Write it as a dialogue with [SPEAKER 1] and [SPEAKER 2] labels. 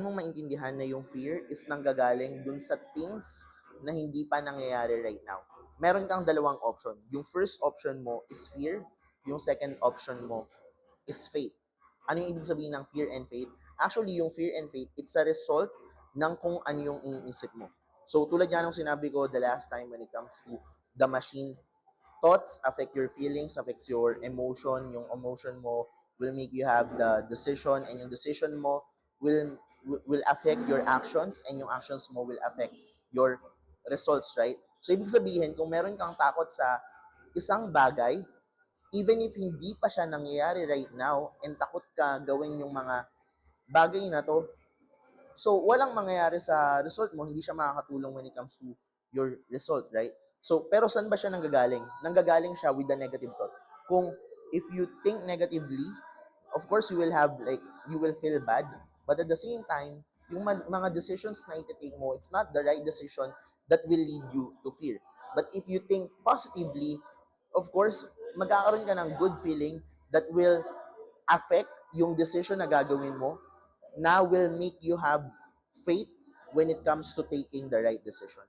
[SPEAKER 1] Mong maintindihan na yung fear is nanggagaling dun sa things na hindi pa nangyayari right now. Meron kang dalawang option. Yung first option mo is fear, yung second option mo is faith. Ano yung ibig sabihin ng fear and faith? Actually, yung fear and faith, it's a result ng kung ano yung iniisip mo. So, tulad yan ng sinabi ko the last time when it comes to the machine, thoughts affect your feelings, affects your emotion. Yung emotion mo will make you have the decision, and yung decision mo will affect your actions, and yung actions mo will affect your results, right? So, ibig sabihin, kung meron kang takot sa isang bagay, even if hindi pa siya nangyayari right now, and takot ka gawin yung mga bagay na to, so walang mangyayari sa result mo, hindi siya makakatulong when it comes to your result, right? So, pero saan ba siya nanggagaling? Nanggagaling siya with the negative thought. Kung if you think negatively, of course you will have like you will feel bad, but at the same time, yung mga decisions na iti-take mo, it's not the right decision that will lead you to fear. But if you think positively, of course, magkakaroon ka ng good feeling that will affect yung decision na gagawin mo, na will make you have faith when it comes to taking the right decision.